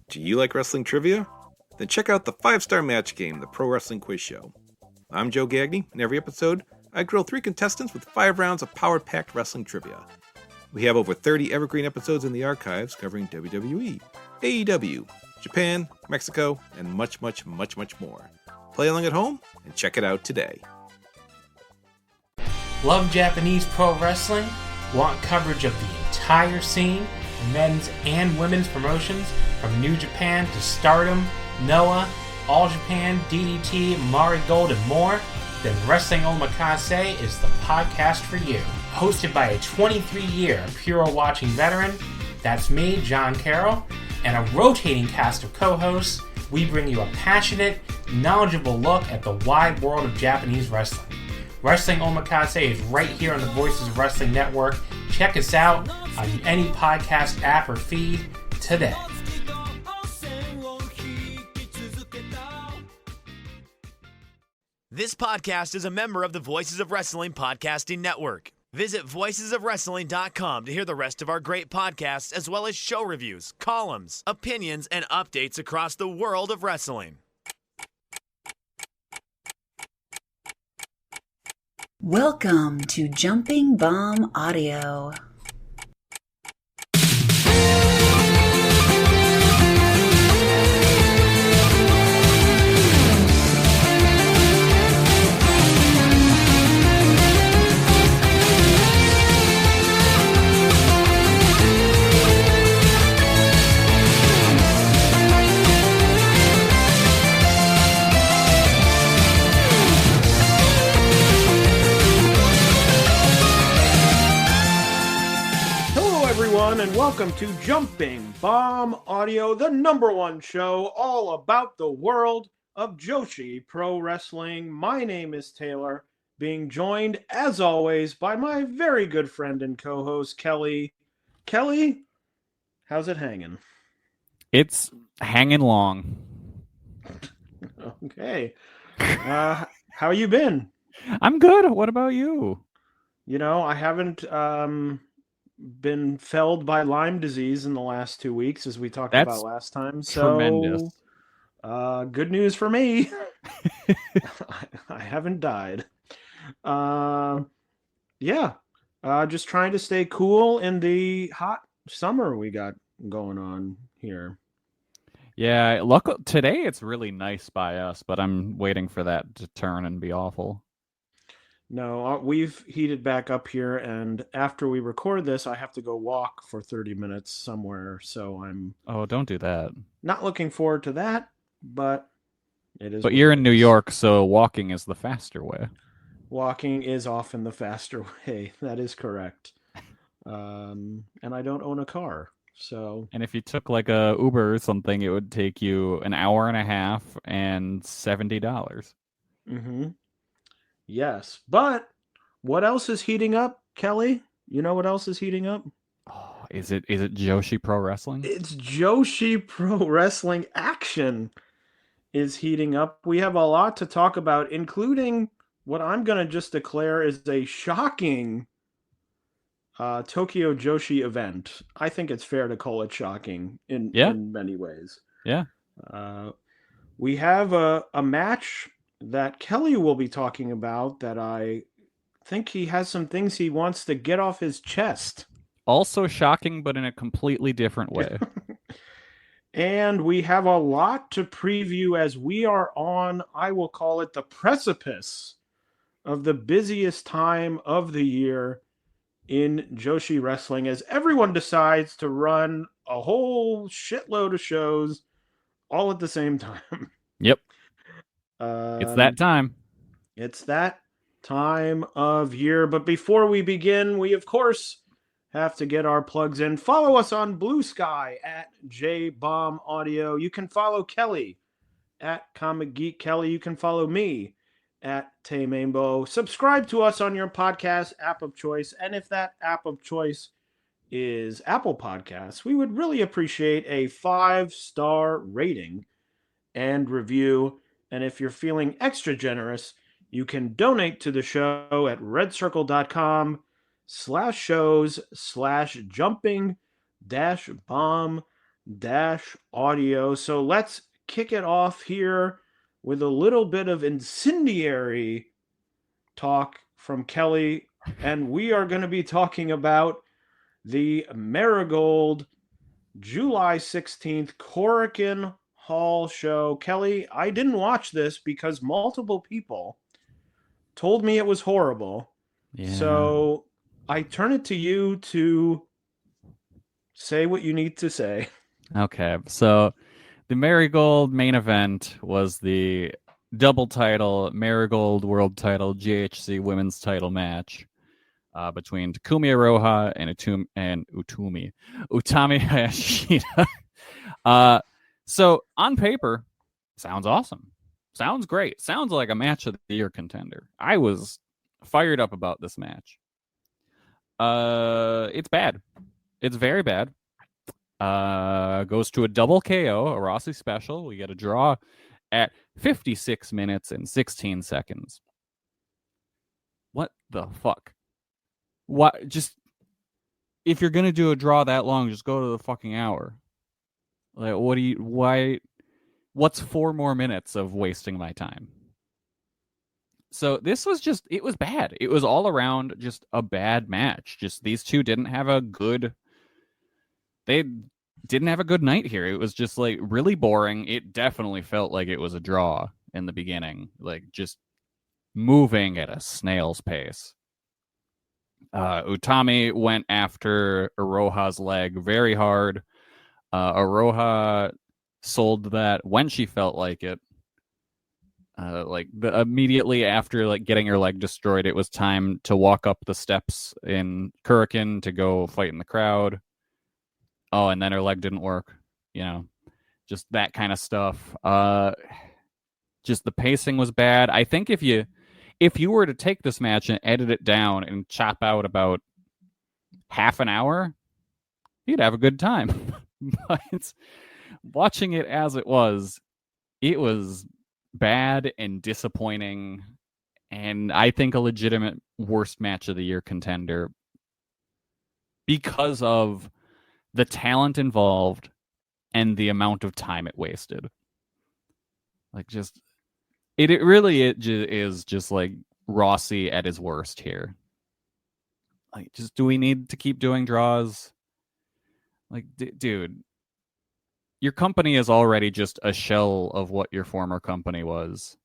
Do you like wrestling trivia? Then check out the 5-Star Match Game, the Pro Wrestling Quiz Show. I'm Joe Gagney, and every episode, I grill 3 contestants with 5 rounds of power-packed wrestling trivia. We have over 30 evergreen episodes in the archives covering WWE, AEW, Japan, Mexico, and much, much, much, much more. Play along at home and check it out today. Love Japanese pro wrestling? Want coverage of the entire scene, men's and women's promotions, from New Japan to Stardom, Noah, All Japan, DDT, Marigold, and more? Then Wrestling Omakase is the podcast for you. Hosted by a 23-year Puro watching veteran, that's me, John Carroll, and a rotating cast of co-hosts, we bring you a passionate, knowledgeable look at the wide world of Japanese wrestling. Wrestling Omakase is right here on the Voices of Wrestling Network. Check us out on any podcast app or feed today. This podcast is a member of the Voices of Wrestling Podcasting Network. Visit voicesofwrestling.com to hear the rest of our great podcasts, as well as show reviews, columns, opinions, and updates across the world of wrestling. Welcome to Jumping Bomb Audio. And welcome to Jumping Bomb Audio, the #1 show all about the world of joshi pro wrestling. My name is Taylor, being joined as always by my very good friend and co-host Kelly. Kelly, how's it hanging? It's hanging long. Okay. How you been? I'm good. What about you? You know, I haven't been felled by Lyme disease in the last 2 weeks, as we talked about last time. So tremendous. Good news for me. I haven't died. Just trying to stay cool in the hot summer we got going on here. Yeah, today it's really nice by us, but I'm waiting for that to turn and be awful. No, we've heated back up here, and after we record this, I have to go walk for 30 minutes somewhere, so I'm... Oh, don't do that. Not looking forward to that, but it is... But you're in New York, so walking is the faster way. Walking is often the faster way, that is correct. And I don't own a car, so... And if you took like a Uber or something, it would take you an hour and a half and $70. Mm-hmm. Yes, but what else is heating up, Kelly? You know what else is heating up? Oh, is it Joshi Pro Wrestling? It's Joshi Pro Wrestling action is heating up. We have a lot to talk about, including what I'm going to just declare is a shocking Tokyo Joshi event. I think it's fair to call it shocking in many ways. Yeah. We have a match that Kelly will be talking about that I think he has some things he wants to get off his chest. Also shocking, but in a completely different way. And we have a lot to preview as we are on, I will call it the precipice of the busiest time of the year in Joshi wrestling, as everyone decides to run a whole shitload of shows all at the same time. Yep. It's that time. It's that time of year. But before we begin, we, of course, have to get our plugs in. Follow us on Blue Sky at JBomb Audio. You can follow Kelly at Comic Geek Kelly. You can follow me at Tay Mainbow. Subscribe to us on your podcast app of choice. And if that app of choice is Apple Podcasts, we would really appreciate a 5-star rating and review. And if you're feeling extra generous, you can donate to the show at redcircle.com/shows/jumping-bomb audio. So let's kick it off here with a little bit of incendiary talk from Kelly. And we are going to be talking about the Marigold July 16th Korakuen Hall show. Kelly, I didn't watch this because multiple people told me it was horrible. Yeah. So I turn it to you to say what you need to say. Okay, so the Marigold main event was the double title Marigold World Title GHC Women's Title match between Takumi Iroha and Utami Hayashida. So on paper, sounds awesome. Sounds great. Sounds like a match of the year contender. I was fired up about this match. It's bad. It's very bad. Goes to a double KO, a Rossi special. We get a draw at 56 minutes and 16 seconds. What the fuck? What? Just, if you're gonna do a draw that long, just go to the fucking hour. Like, why? What's 4 more minutes of wasting my time? So this was just, it was bad. It was all around just a bad match. Just these two didn't have a good night here. It was just like really boring. It definitely felt like it was a draw in the beginning, like just moving at a snail's pace. Utami went after Aroha's leg very hard. Aroha sold that when she felt like it. Immediately after like getting her leg destroyed, it was time to walk up the steps in Korakuen to go fight in the crowd. Oh, and then her leg didn't work. You know, just that kind of stuff. Just the pacing was bad. I think if you were to take this match and edit it down and chop out about half an hour, you'd have a good time. But watching it as it was bad and disappointing, and I think a legitimate worst match of the year contender because of the talent involved and the amount of time it wasted. Like, just it is just like Rossi at his worst here. Like, just, do we need to keep doing draws? Like, dude, your company is already just a shell of what your former company was.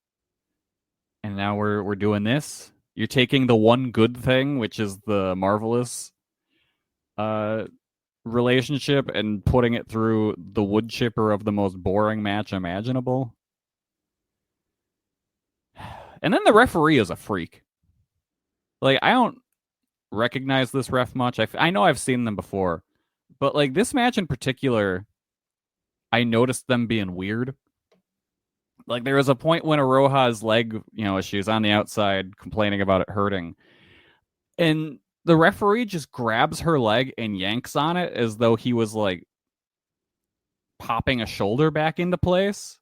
And now we're doing this. You're taking the one good thing, which is the Marvelous relationship, and putting it through the wood chipper of the most boring match imaginable. And then the referee is a freak. Like, I don't recognize this ref much. I know I've seen them before. But, like, this match in particular, I noticed them being weird. Like, there was a point when Aroha's leg, she was on the outside complaining about it hurting. And the referee just grabs her leg and yanks on it as though he was, like, popping a shoulder back into place.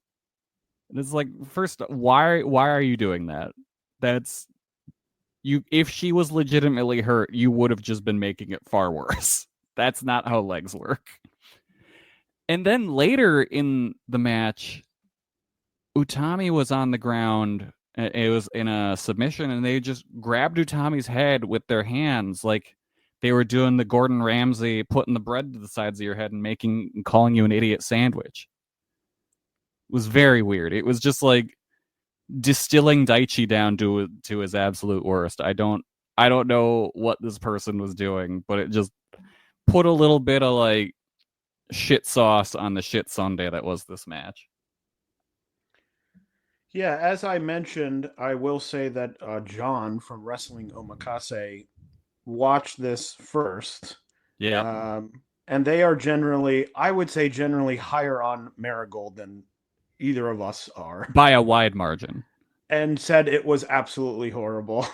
And it's like, first, why are you doing that? That's... If she was legitimately hurt, you would have just been making it far worse. That's not how legs work. And then later in the match, Utami was on the ground. It was in a submission, and they just grabbed Utami's head with their hands, like they were doing the Gordon Ramsay, putting the bread to the sides of your head and calling you an idiot sandwich. It was very weird. It was just like distilling Daichi down to his absolute worst. I don't know what this person was doing, but it just put a little bit of like shit sauce on the shit sundae that was this match. Yeah, as I mentioned, I will say that John from Wrestling Omakase watched this first. Yeah. And they are generally higher on Marigold than either of us are. By a wide margin. And said it was absolutely horrible.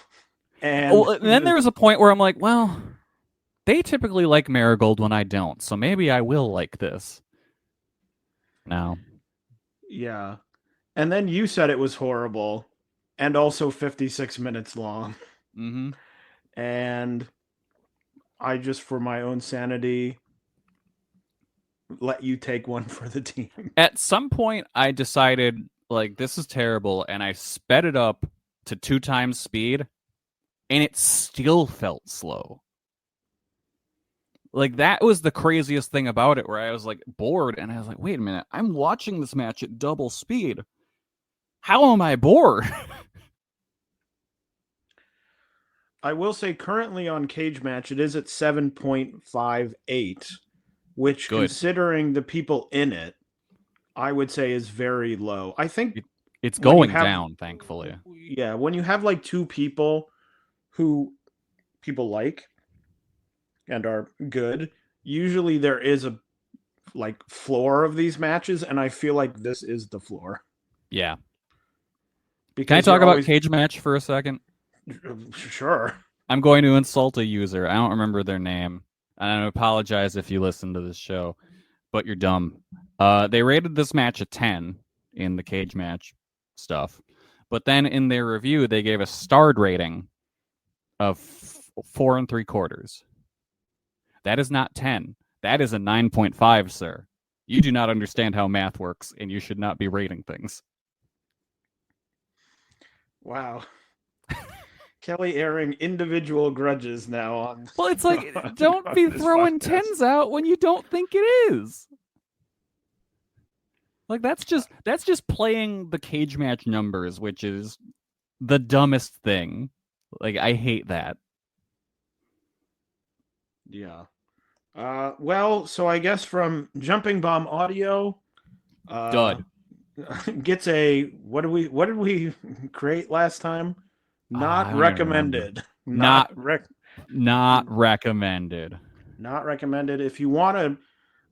And then there was a point where I'm like, well, they typically like Marigold when I don't, so maybe I will like this. No. Yeah. And then you said it was horrible and also 56 minutes long. Mm-hmm. And I just, for my own sanity, let you take one for the team. At some point, I decided, like, this is terrible, and I sped it up to 2 times speed, and it still felt slow. Like, that was the craziest thing about it, where I was, like, bored, and I was like, wait a minute, I'm watching this match at double speed. How am I bored? I will say currently on Cage Match, it is at 7.58, which, Good. considering the people in it, I would say is very low. I think It's when you going have- down, thankfully. Yeah, when you have like 2 people who people like and are good, usually there is a like floor of these matches, and I feel like this is the floor. Yeah. Because Can I talk you're about always- Cage Match for a second? Sure. I'm going to insult a user. I don't remember their name. And I apologize if you listen to this show, but you're dumb. They rated this match a 10 in the Cage Match stuff. But then in their review, they gave a starred rating of 4 3/4. That is not 10. That is a 9.5, sir. You do not understand how math works, and you should not be rating things. Wow. Kelly airing individual grudges now on. Well, it's like, don't be this throwing podcast. 10s out when you don't think it is. Like, that's just playing the Cage Match numbers, which is the dumbest thing. Like, I hate that. Yeah. Well, so I guess from Jumping Bomb Audio, Dud. gets a what did we create last time? I Not don't even recommended. Not Not recommended. not recommended. If you want to,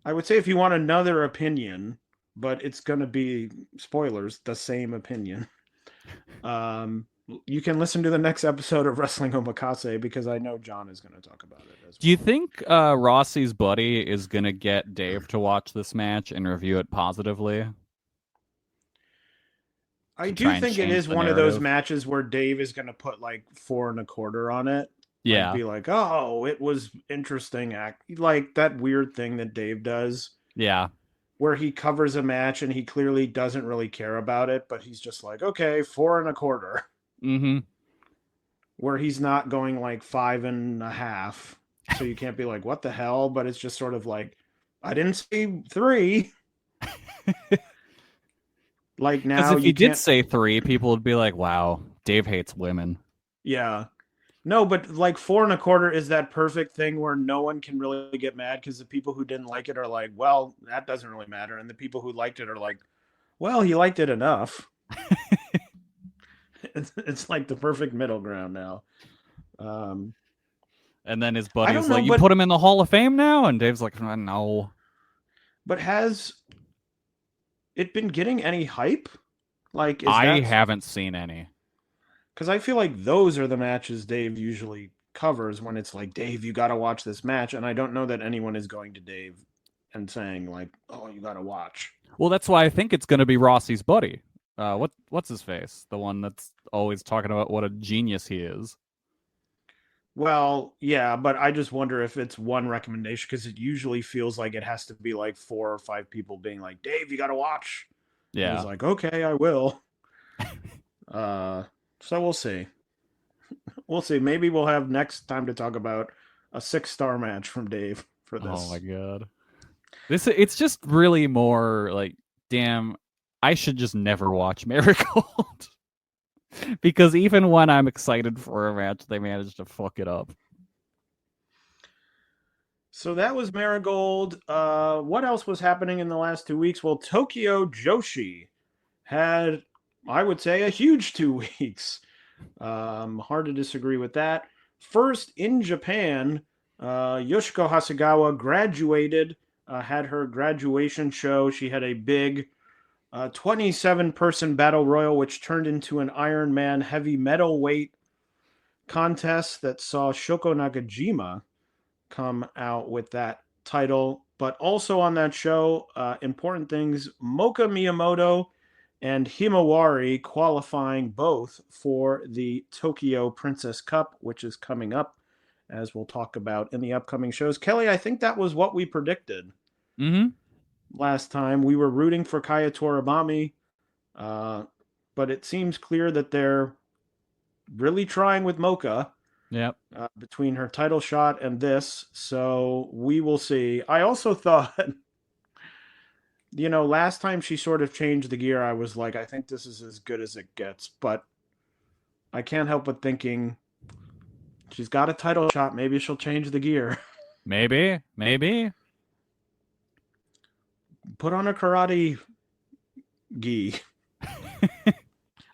I would say if you want another opinion, but it's going to be spoilers, the same opinion. You can listen to the next episode of Wrestling Omakase because I know John is going to talk about it as well. Do you think Rossi's buddy is going to get Dave to watch this match and review it positively? I to do try and think it change is the one of those narrative? matches where Dave is going to put like 4 1/4 on it. Yeah. Be like, oh, it was interesting. Like that weird thing that Dave does Yeah. where he covers a match and he clearly doesn't really care about it, but he's just like, okay, 4 1/4. Mm-hmm. Where he's not going like 5 1/2. So you can't be like, what the hell? But it's just sort of like, I didn't say 3. Like now, Because if you you did can't- say 3, people would be like, wow, Dave hates women. Yeah. No, but like 4 1/4 is that perfect thing where no one can really get mad because the people who didn't like it are like, well, that doesn't really matter. And the people who liked it are like, well, he liked it enough. It's like the perfect middle ground now. And then his I buddy's don't know, like, you but- put him in the Hall of Fame now? And Dave's like, no. But has it been getting any hype? Like, is I that... haven't seen any. Because I feel like those are the matches Dave usually covers when it's like, Dave, you got to watch this match. And I don't know that anyone is going to Dave and saying like, oh, you got to watch. Well, that's why I think it's going to be Rossi's buddy. What's his face? The one that's always talking about what a genius he is. Well, yeah, but I just wonder if it's one recommendation because it usually feels like it has to be like 4 or 5 people being like, Dave, you got to watch. And Yeah. he's like, okay, I will. So we'll see. We'll see. Maybe we'll have next time to talk about a 6-star match from Dave for this. Oh my god. It's just really more like, damn, I should just never watch Marigold. Because even when I'm excited for a match, they manage to fuck it up. So that was Marigold. What else was happening in the last 2 weeks? Well, Tokyo Joshi had, I would say, a huge 2 weeks. Hard to disagree with that. First, in Japan, Yoshiko Hasegawa graduated, had her graduation show. She had a big 27-person battle royal, which turned into an Iron Man heavy metal weight contest that saw Shoko Nakajima come out with that title. But also on that show, important things, Moka Miyamoto and Himawari qualifying both for the Tokyo Princess Cup, which is coming up, as we'll talk about in the upcoming shows. Kelly, I think that was what we predicted. Mm-hmm. last time. We were rooting for Kaya Toribami, but it seems clear that they're really trying with Mocha. Yep. Between her title shot and this, so we will see. I also thought, last time she sort of changed the gear, I was like, I think this is as good as it gets, but I can't help but thinking she's got a title shot. Maybe she'll change the gear. Maybe. Put on a karate gi.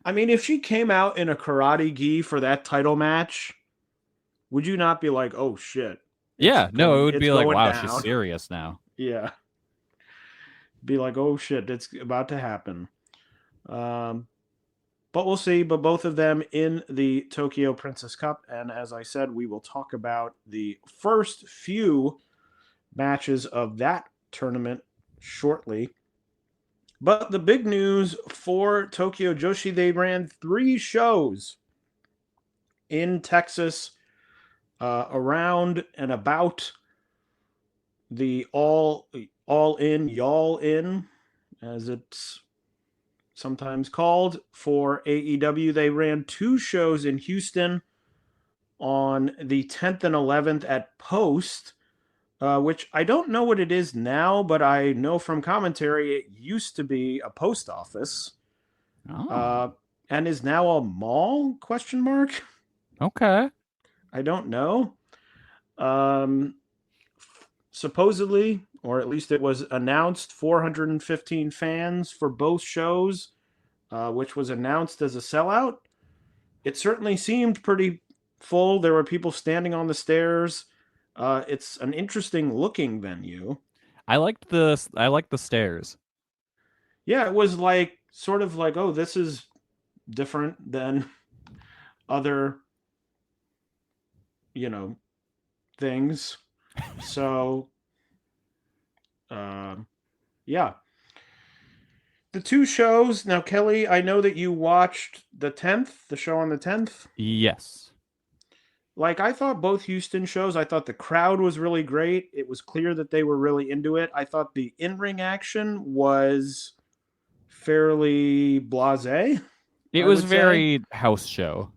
I mean, if she came out in a karate gi for that title match, would you not be like, oh shit? Yeah, no, it would be like, wow, down. she's serious now. Yeah. Be like, oh shit, it's about to happen. But we'll see. But both of them in the Tokyo Princess Cup. And as I said, we will talk about the first few matches of that tournament shortly. But the big news for Tokyo Joshi, they ran 3 shows in Texas around and about the all in, y'all in, as it's sometimes called, for AEW. They ran 2 shows in Houston on the 10th and 11th at Post, which I don't know what it is now, but I know from commentary it used to be a post office. And is now a mall, ? Okay. I don't know. Supposedly, or at least it was announced, 415 fans for both shows, which was announced as a sellout. It certainly seemed pretty full. There were people standing on the stairs. It's an interesting looking venue. I liked the stairs. Yeah, it was like sort of like, oh, this is different than other, things. So, yeah. The 2 shows. Now, Kelly, I know that you watched the 10th, the show on the 10th. Yes. Like, I thought both Houston shows, I thought the crowd was really great. It was clear that they were really into it. I thought the in-ring action was fairly blasé. It was very house show.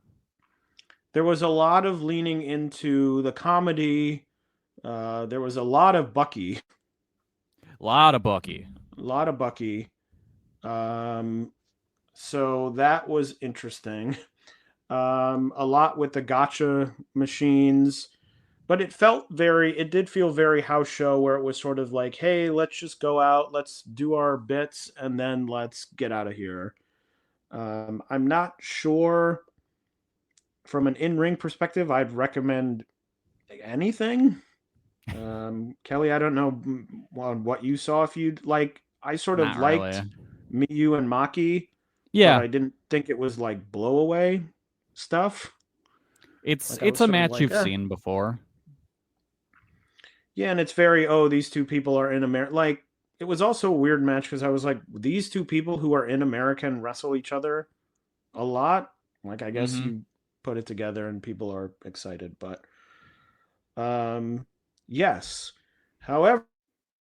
There was a lot of leaning into the comedy. There was a lot of Bucky. A lot of Bucky. So that was interesting. A lot with the gotcha machines, but it did feel very house show, where it was sort of like, hey, let's just go out, let's do our bits, and then let's get out of here. I'm not sure from an in-ring perspective I'd recommend anything. Kelly, I don't know what you saw. If you'd like, I sort of liked Miyu and Maki. Yeah. But I didn't think it was like blow away stuff. It's a match you've seen before. Yeah, and it's very, these 2 people are in America. Like, it was also a weird match because I was like, these 2 people who are in America and wrestle each other a lot. Like, I guess you put it together and people are excited, but yes. However,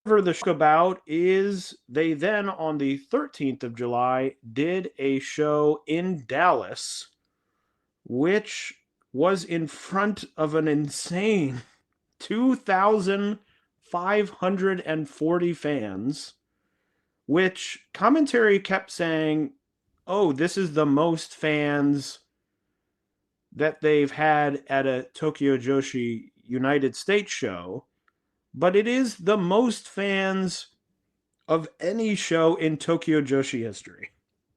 the show about is they then on the 13th of July did a show in Dallas, which was in front of an insane 2,540 fans, which commentary kept saying, oh, this is the most fans that they've had at a Tokyo Joshi United States show, but it is the most fans of any show in Tokyo Joshi history.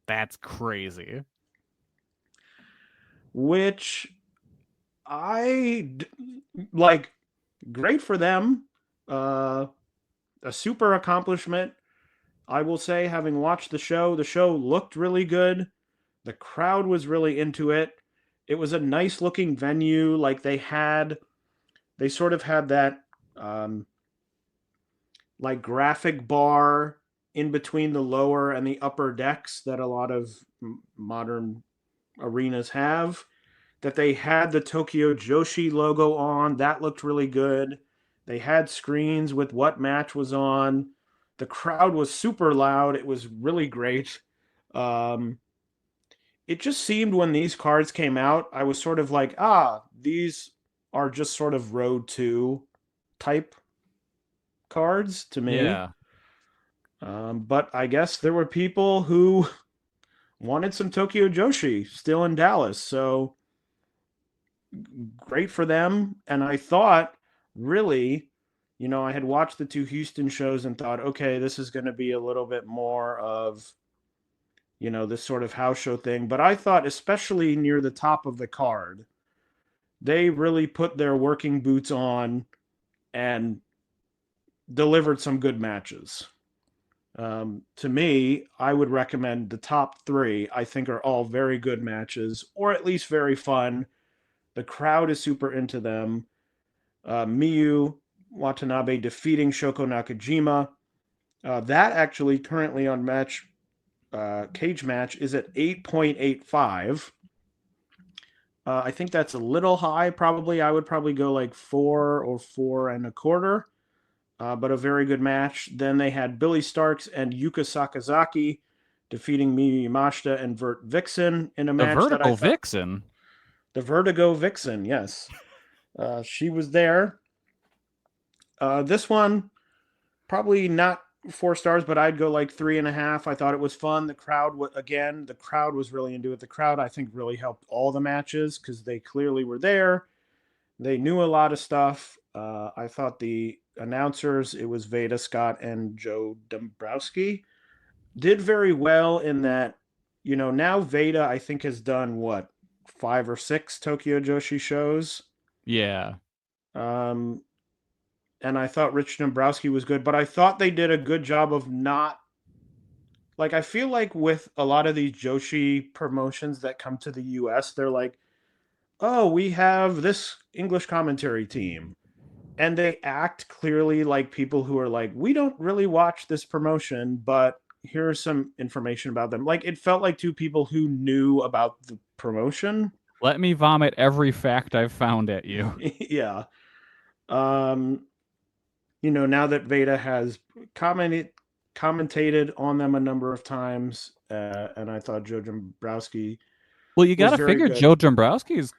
That's crazy. Which I like. Great for them. A super accomplishment. I will say, having watched the show looked really good. The crowd was really into it. It was a nice looking venue. Like they sort of had that like graphic bar in between the lower and the upper decks that a lot of modern arenas have. That they had the Tokyo Joshi logo on. That looked really good. They had screens with what match was on. The crowd was super loud. It was really great. It just seemed when these cards came out, I was sort of like, these are just sort of Road 2 type cards to me. Yeah. But I guess there were people who wanted some Tokyo Joshi still in Dallas. So great for them. And I thought, really, I had watched the 2 Houston shows and thought, okay, this is going to be a little bit more of, this sort of house show thing. But I thought, especially near the top of the card, they really put their working boots on and delivered some good matches. To me, I would recommend the top 3, I think, are all very good matches, or at least very fun. The crowd is super into them. Miyu Watanabe defeating Shoko Nakajima. That actually currently on Cage Match is at 8.85. I think that's a little high, probably. I would probably go like 4 or 4.25. But a very good match. Then they had Billy Starks and Yuka Sakazaki defeating Miyu Yamashita and Vert Vixen in a match. Vertical Vixen? The Vertigo Vixen, yes. She was there. This one, probably not 4 stars, but I'd go like 3.5. I thought it was fun. The crowd was really into it. The crowd, I think, really helped all the matches because they clearly were there. They knew a lot of stuff. I thought the announcers, it was Veda Scott and Joe Dombrowski, did very well in that, now Veda, I think, has done 5 or 6 Tokyo Joshi shows. Yeah. And I thought Rich Dombrowski was good, but I thought they did a good job of not, I feel like with a lot of these Joshi promotions that come to the US, they're like, oh, we have this English commentary team. And they act clearly like people who are like, we don't really watch this promotion, but here's some information about them. It felt like 2 people who knew about the promotion. Let me vomit every fact I've found at you. Yeah. Now that Veda has commentated on them a number of times, and I thought Joe Dombrowski. Well, you got to figure good. Joe Dombrowski's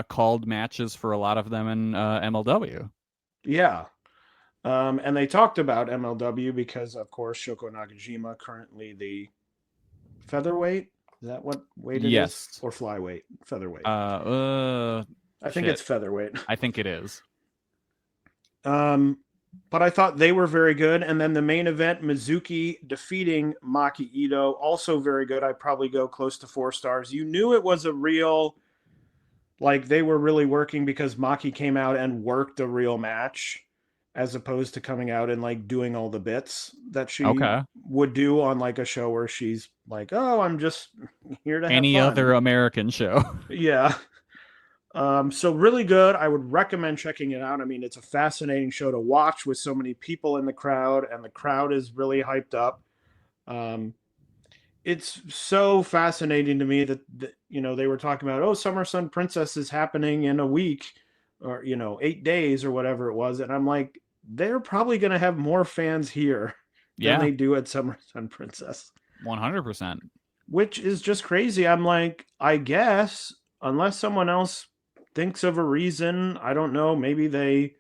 called matches for a lot of them in MLW. Yeah. And they talked about MLW because, of course, Shoko Nakajima, currently the featherweight. Is that what weight it is? Or flyweight? Featherweight. I think it's featherweight. I think it is. But I thought they were very good. And then the main event, Mizuki defeating Maki Ito, also very good. I'd probably go close to 4 stars. You knew it was a real, they were really working because Maki came out and worked a real match as opposed to coming out and doing all the bits that she would do on a show where she's like, oh, I'm just here to have any fun. Other American show. Yeah. So really good. I would recommend checking it out. I mean, it's a fascinating show to watch with so many people in the crowd, and the crowd is really hyped up. It's so fascinating to me that they were talking about, Summer Sun Princess is happening in a week or 8 days or whatever it was, and I'm like, they're probably going to have more fans here than they do at Summer Sun Princess. 100%. Which is just crazy. I'm like, I guess unless someone else thinks of a reason, I don't know, maybe they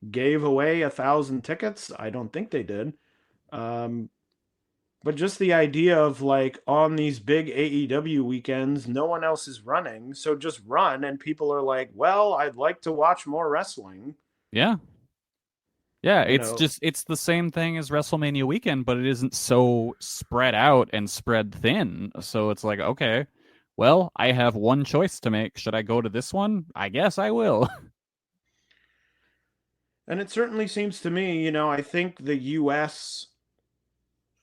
gave away 1,000 tickets. I don't think they did. But just the idea of on these big AEW weekends, no one else is running. So just run. And people are like, well, I'd like to watch more wrestling. Yeah. Yeah. It's the same thing as WrestleMania weekend, but it isn't so spread out and spread thin. So it's like, okay, well, I have one choice to make. Should I go to this one? I guess I will. And it certainly seems to me, I think the US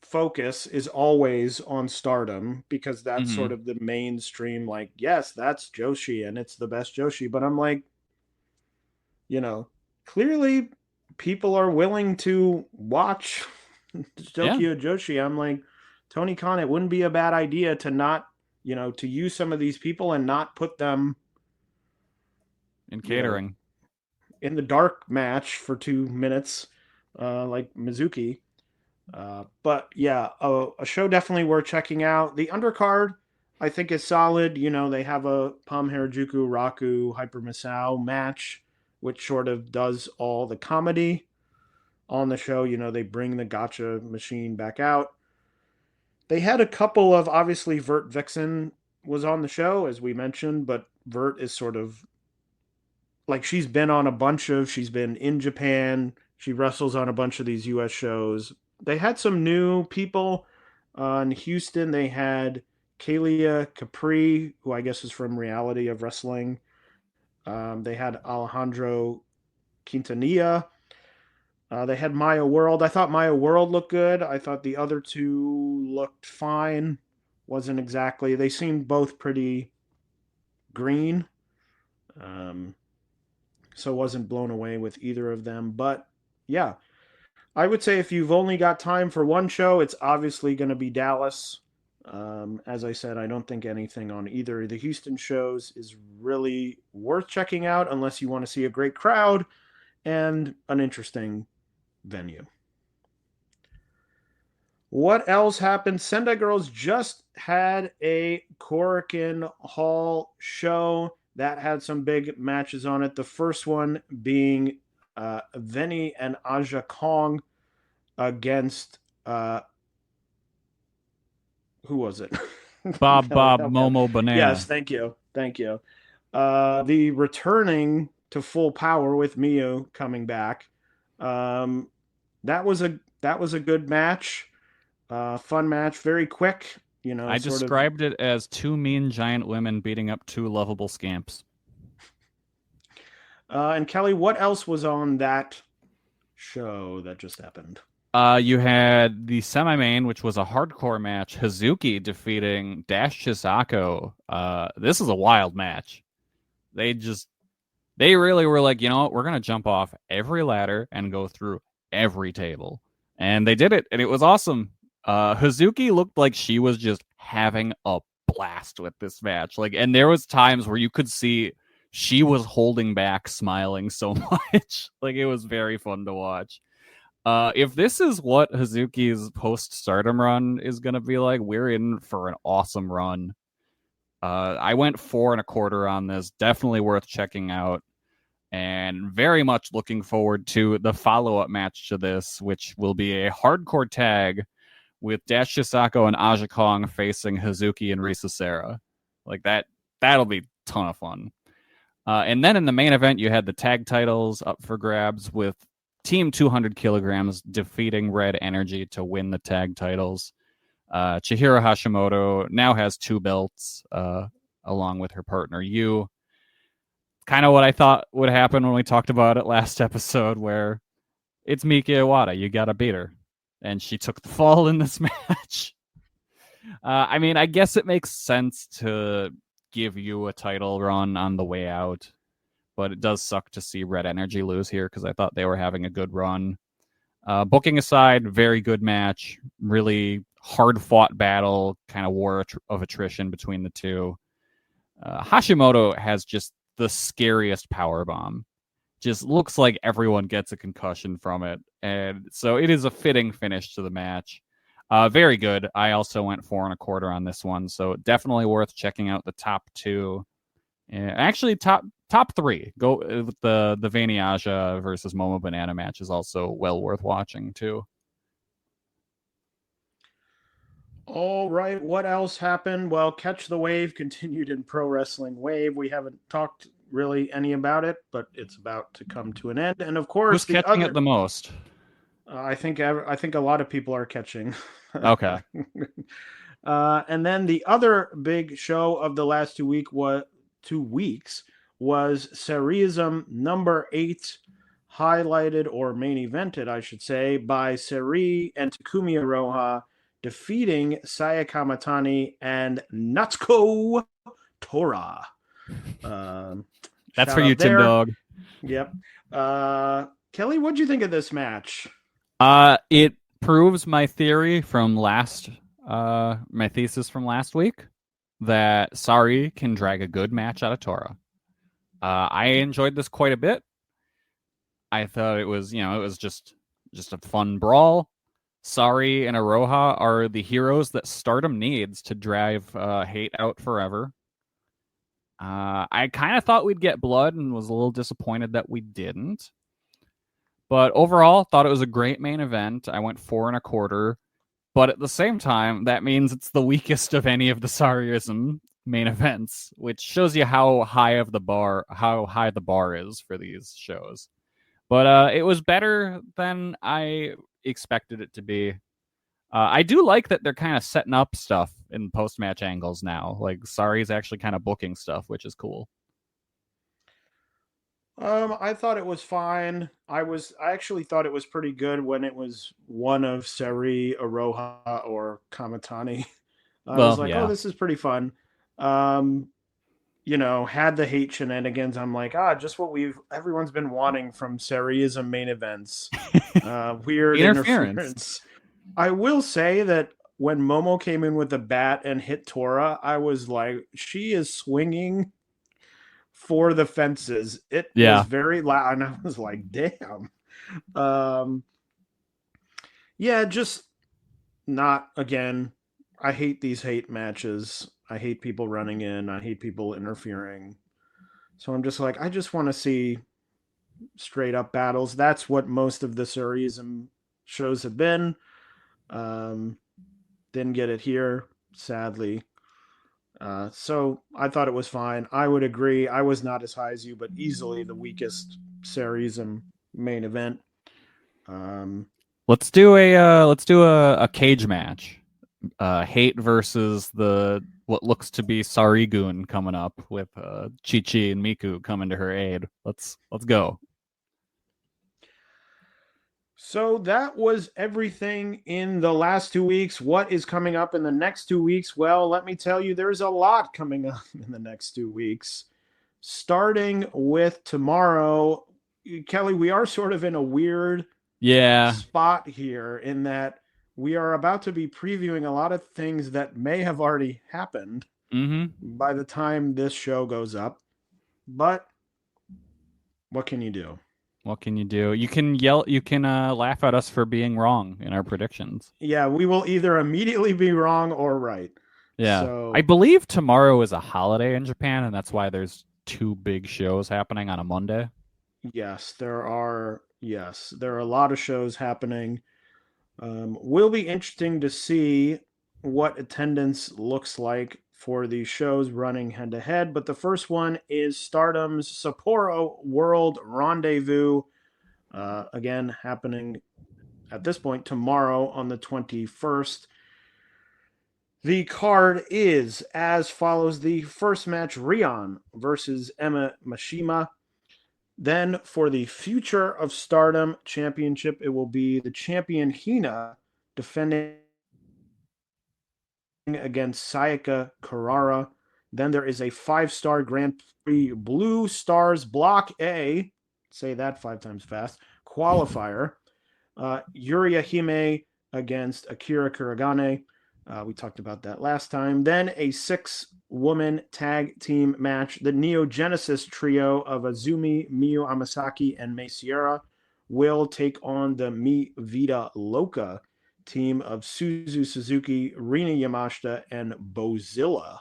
focus is always on Stardom because that's sort of the mainstream, yes, that's Joshi and it's the best Joshi. But I'm like, clearly people are willing to watch Tokyo Joshi. I'm like, Tony Khan, it wouldn't be a bad idea to not, to use some of these people and not put them in catering in the dark match for 2 minutes, like Mizuki. But yeah, a show definitely worth checking out. The undercard, I think, is solid. You know, they have a Pam Harajuku Raku Hyper Misao match, which sort of does all the comedy on the show. You know, they bring the gotcha machine back out. They had a couple of, obviously, Vert Vixen was on the show, as we mentioned, but Vert is sort of like she's been in Japan. She wrestles on a bunch of these US shows. They had some new people. In Houston, they had Kalia Capri, who I guess is from Reality of Wrestling. They had Alejandro Quintanilla. They had Maya World. I thought Maya World looked good. I thought the other two looked fine. Wasn't exactly. They seemed both pretty green. So wasn't blown away with either of them. But yeah, I would say if you've only got time for one show, it's obviously going to be Dallas. As I said, I don't think anything on either of the Houston shows is really worth checking out unless you want to see a great crowd and an interesting venue. What else happened? Sendai Girls just had a Korakuen Hall show that had some big matches on it. The first one being Veni and Aja Kong against who was it? Bob Momo Banana. Yes, thank you. The returning to full power with Miyu coming back. That was a good match. Fun match, very quick. You know, I described it as two mean giant women beating up two lovable scamps. And Kelly, what else was on that show that just happened? You had the semi-main, which was a hardcore match. Hazuki defeating Dash Chisako. This is a wild match. They really were like, you know what? We're going to jump off every ladder and go through every table. And they did it, and it was awesome. Hazuki looked like she was just having a blast with this match. And there was times where you could see she was holding back, smiling so much. It was very fun to watch. If this is what Hazuki's post-Stardom run is going to be like, we're in for an awesome run. I went 4 1/4 on this. Definitely worth checking out. And very much looking forward to the follow-up match to this, which will be a hardcore tag with Dash Chisako and Aja Kong facing Hazuki and Risa Sera. That'll be a ton of fun. And then in the main event, you had the tag titles up for grabs with Team 200 kilograms defeating Red Energy to win the tag titles. Chihiro Hashimoto now has 2 belts, along with her partner Yu. Kind of what I thought would happen when we talked about it last episode, where it's Miki Iwata, you gotta beat her. And she took the fall in this match. I mean, I guess it makes sense to give you a title run on the way out, but it does suck to see Red Energy lose here because I thought they were having a good run. Booking aside, very good match, really hard-fought battle, kind of war of attrition between the two. Hashimoto has just the scariest powerbomb. Just looks like everyone gets a concussion from it. And so it is a fitting finish to the match. Very good. I also went 4 1/4 on this one. So definitely worth checking out the top 2. Actually, top 3. Go with the Vaniaja versus Momo Banana match is also well worth watching too. All right, what else happened? Well, Catch the Wave continued in Pro Wrestling Wave. We haven't talked really any about it, but it's about to come to an end. And of course, who's catching it the most? I think a lot of people are catching. Okay. And then the other big show of the last 2 weeks was SAREEEism #8, highlighted or main evented, I should say, by Sareee and Takumi Iroha defeating Saya Kamatani and Natsuko Tora. That's for you, Tim Dog. Yep. Kelly, what'd you think of this match? It proves my theory from my thesis from last week that Sareee can drag a good match out of Tora. I enjoyed this quite a bit. I thought it was just a fun brawl. Sari and Aroha are the heroes that Stardom needs to drive hate out forever. I kind of thought we'd get blood and was a little disappointed that we didn't. But overall, thought it was a great main event. I went 4.25. But at the same time, that means it's the weakest of any of the SAREEEism main events, which shows you how high the bar is for these shows. But it was better than I expected it to be. I do like that they're kind of setting up stuff in post-match angles now. Like, Sari's actually kind of booking stuff, which is cool. I thought it was fine. I actually thought it was pretty good when it was one of Seri, Aroha, or Kamatani. I was like, yeah. oh, this is pretty fun. Had the hate shenanigans. I'm like, just what everyone's been wanting from SAREEEism main events. Weird interference. I will say that when Momo came in with the bat and hit Tora, I was like, she is swinging for the fences. It was very loud, and I was like, damn. Just not, again, I hate these hate matches. I hate people running in. I hate people interfering. So I'm just like, I just want to see straight up battles. That's what most of the SAREEEism shows have been. Didn't get it here, sadly. So I thought it was fine. I would agree. I was not as high as you, but easily the weakest SAREEEism main event. Let's do a cage match. Hate versus what looks to be Sarigun coming up with Chi-Chi and Miku coming to her aid. Let's go. So that was everything in the last 2 weeks. What is coming up in the next 2 weeks? Well, let me tell you, there's a lot coming up in the next 2 weeks. Starting with tomorrow, Kelly, we are sort of in a weird spot here in that we are about to be previewing a lot of things that may have already happened by the time this show goes up. But what can you do? What can you do? You can yell. You can laugh at us for being wrong in our predictions. Yeah, we will either immediately be wrong or right. Yeah. So, I believe tomorrow is a holiday in Japan, and that's why there's 2 big shows happening on a Monday. Yes, there are a lot of shows happening. Will be interesting to see what attendance looks like for these shows running head to head. But the first one is Stardom's Sapporo World Rendezvous. Again, happening at this point tomorrow on the 21st. The card is as follows. The first match, Rion versus Emma Mashima. Then for the Future of Stardom Championship, it will be the champion Hina defending against Sayaka Kurara. Then there is a 5-star Grand Prix Blue Stars Block A, say that 5 times fast, qualifier. Yuria Hime against Akira Kuragane. We talked about that last time. Then a 6-woman tag team match. The Neo Genesis trio of Azumi, Miyu Amasaki, and Mei Sierra will take on the Mi Vida Loca team of Suzu Suzuki, Rina Yamashita, and Bozilla.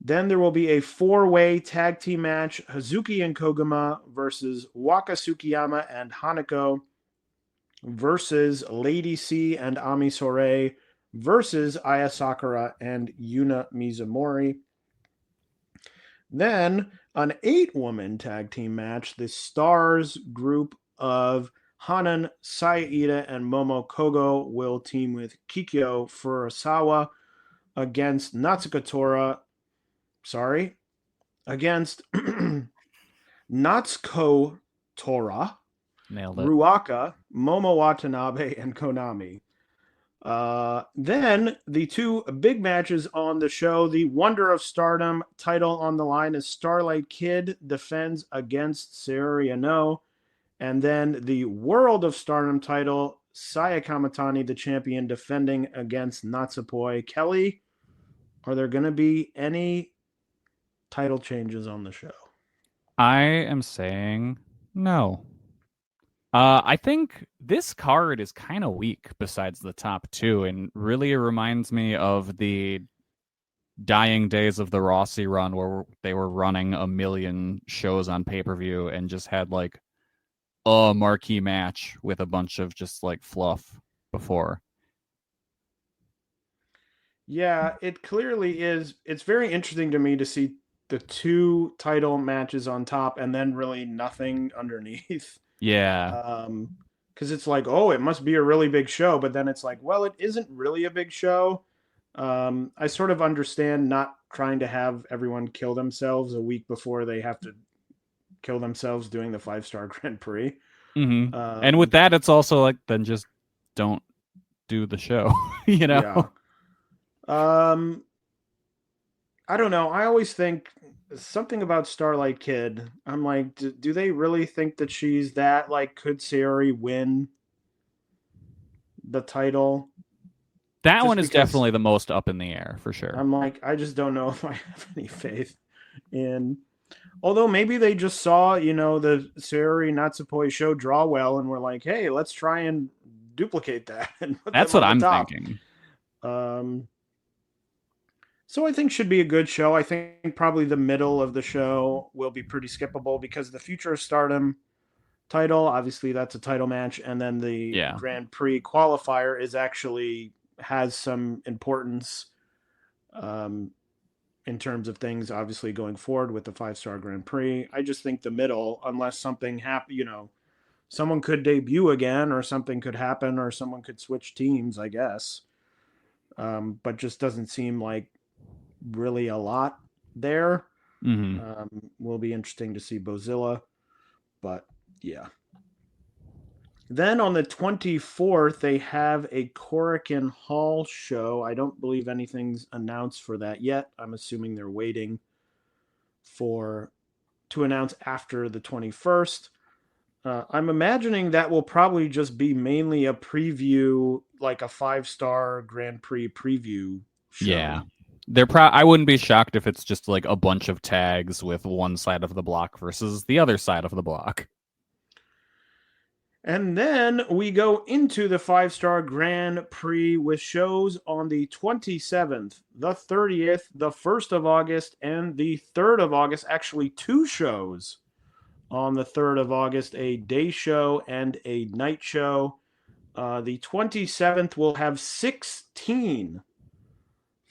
Then there will be a 4-way tag team match. Hazuki and Koguma versus Waka Tsukiyama and Hanako versus Lady C and Ami Sourei versus Aya Sakura and Yuna Mizumori. Then an 8-woman tag team match. The Stars group of Hanan, Saida, and Momo Kogo will team with Kikyo Furusawa against against Natsuko Tora, Nailed it. Ruaka, Momo Watanabe, and Konami. Then the 2 big matches on the show. The Wonder of Stardom title on the line is Starlight Kid defends against Sayuri Ano. And then the World of Stardom title, Saya Kamatani, the champion, defending against Natsupoi. Kelly, are there going to be any title changes on the show? I am saying no. I think this card is kind of weak besides the top two, and really reminds me of the dying days of the Rossi run where they were running a million shows on pay-per-view and just had like a marquee match with a bunch of just like fluff before. Yeah, it clearly is. It's very interesting to me to see the two title matches on top and then really nothing underneath. Yeah. Because it's like, oh, it must be a really big show, but then it's like, well, it isn't really a big show. I sort of understand not trying to have everyone kill themselves a week before they have to kill themselves doing the 5-star Grand Prix. Mm-hmm. And with that, it's also like, then just don't do the show, you know? Yeah. I don't know. I always think something about Starlight Kid. I'm like, do they really think that she's that? Like, could Saori win the title? That Just one is because definitely the most up in the air, for sure. I'm like, I just don't know if I have any faith in. Although maybe they just saw, the Saori Natsupoi show draw well and were like, hey, let's try and duplicate that. And put That's them what on I'm the top. thinking. So I think should be a good show. I think probably the middle of the show will be pretty skippable because the Future of Stardom title, obviously that's a title match, and then the Grand Prix qualifier has some importance in terms of things obviously going forward with the 5-star Grand Prix. I just think the middle, unless something someone could debut again or something could happen or someone could switch teams, I guess. But just doesn't seem like really a lot there. Mm-hmm. Will be interesting to see Bozilla, but yeah. Then on the 24th, they have a Korakuen Hall show. I don't believe anything's announced for that yet. I'm assuming they're waiting to announce after the 21st. I'm imagining that will probably just be mainly a preview, like a 5-star Grand Prix preview show. Yeah. I wouldn't be shocked if it's just like a bunch of tags with one side of the block versus the other side of the block. And then we go into the 5-star Grand Prix with shows on the 27th, the 30th, the 1st of August, and the 3rd of August. Actually, 2 shows on the 3rd of August, a day show and a night show. The 27th will have 16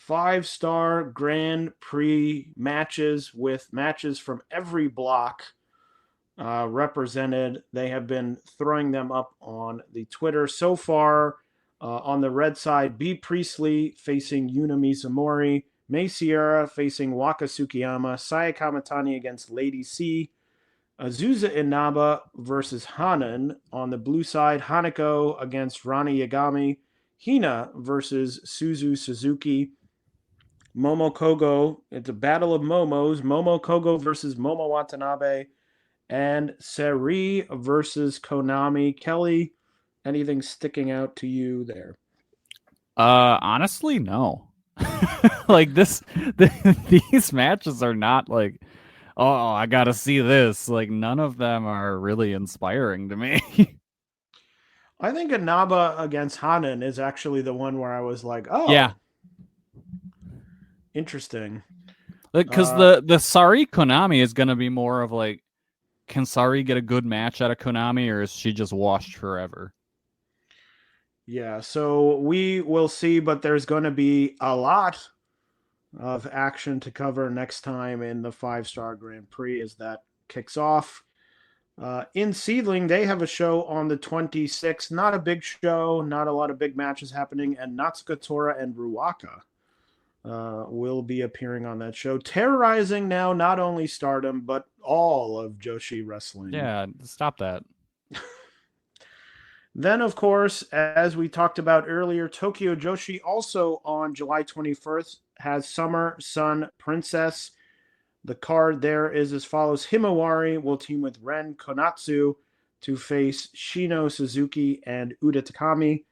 5-star Grand Prix matches with matches from every block represented. They have been throwing them up on the Twitter so far. On the red side, B. Priestley facing Yuna Mizumori, Mei Sierra facing Waka Tsukiyama, Saya Kamatani against Lady C, Azusa Inaba versus Hanan. On the blue side, Hanako against Rani Yagami, Hina versus Suzu Suzuki, Momo Kogo. It's a battle of Momos. Momo Kogo versus Momo Watanabe, and Sareee versus Konami. Kelly, anything sticking out to you there? Honestly, no. Like these matches are not like, oh, I gotta see this. Like none of them are really inspiring to me. I think Inaba against Hanan is actually the one where I was like, oh, yeah, interesting. Because the Sari Konami is gonna be more of like, can Sari get a good match out of Konami, or is she just washed forever? Yeah, so we will see, but there's going to be a lot of action to cover next time in the 5-star Grand Prix as that kicks off. In Seedling, they have a show on the 26th. Not a big show, not a lot of big matches happening, and Natsuka Tora and Ruaka will be appearing on that show, terrorizing now not only Stardom, but all of Joshi Wrestling. Yeah, stop that. Then, of course, as we talked about earlier, Tokyo Joshi also on July 21st has Summer Sun Princess. The card there is as follows. Himawari will team with Ren Konatsu to face Shino Suzuki and Uda Takami.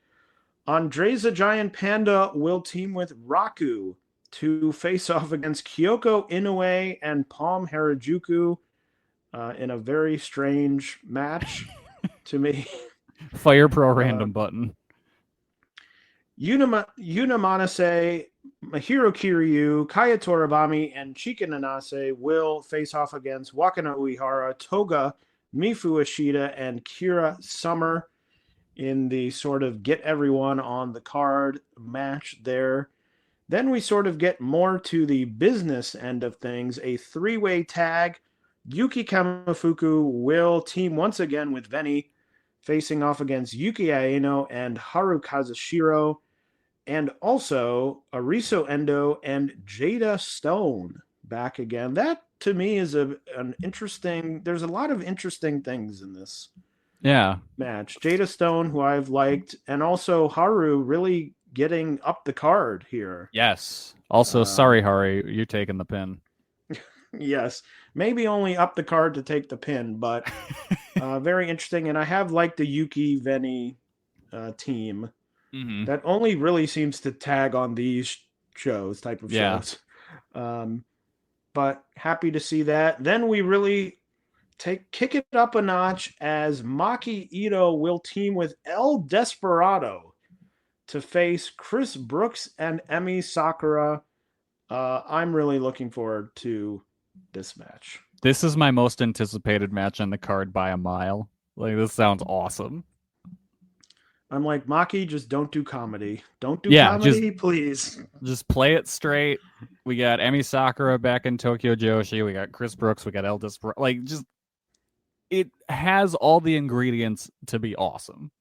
Andreza Giant Panda will team with Raku to face off against Kyoko Inoue and Palm Harajuku in a very strange match. to me. Fire pro random button. Unamanase, Mahiro Kiryu, Kaya Toribami, and Chika Nanase will face off against Wakana Uehara, Toga, Mifu Ishida, and Kira Summer in the sort of get everyone on the card match there. Then we sort of get more to the business end of things, a three-way tag. Yuki Kamifuku will team once again with Veni, facing off against Yuki Aino and Haru Kazushiro, and also Ariso Endo and Jada Stone back again. That, to me, is an interesting... There's a lot of interesting things in this match. Jada Stone, who I've liked, and also Haru really getting up the card here. Yes. Also, sorry, Haru, you're taking the pin. Yes. Maybe only up the card to take the pin, but very interesting. And I have liked the Yuki Veni team. Mm-hmm. That only really seems to tag on these shows, type of shows. But happy to see that. Then we really kick it up a notch as Maki Ito will team with El Desperado to face Chris Brooks and Emi Sakura. I'm really looking forward to this match. This is my most anticipated match on the card by a mile. Like, this sounds awesome. I'm like, Maki, just don't do comedy. Don't do comedy, please. Just play it straight. We got Emi Sakura back in Tokyo Joshi. We got Chris Brooks. We got El Desperado. Like, just, it has all the ingredients to be awesome.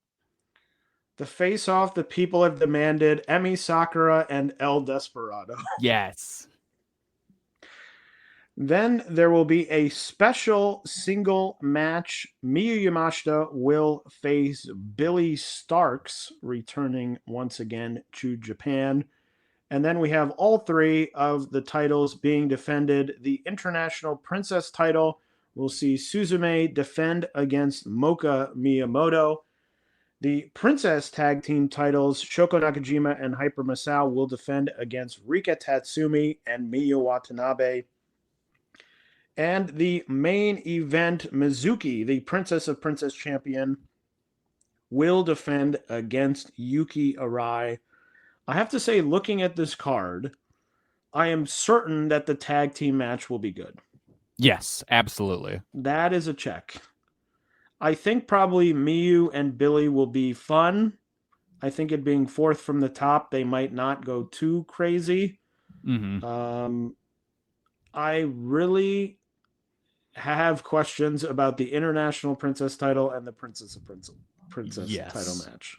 The face-off the people have demanded, Emi Sakura and El Desperado. Yes. Then there will be a special single match. Miyu Yamashita will face Billy Starks, returning once again to Japan. And then we have all three of the titles being defended. The International Princess title will see Suzume defend against Mocha Miyamoto. The Princess Tag Team titles, Shoko Nakajima and Hyper Masao will defend against Rika Tatsumi and Miyu Watanabe. And the main event, Mizuki, the Princess of Princess Champion, will defend against Yuki Arai. I have to say, looking at this card, I am certain that the tag team match will be good. Yes, absolutely. That is a check. I think probably Miyu and Billy will be fun. I think it being fourth from the top, they might not go too crazy. Mm-hmm. I really have questions about the International Princess title and the Princess of Princess title match.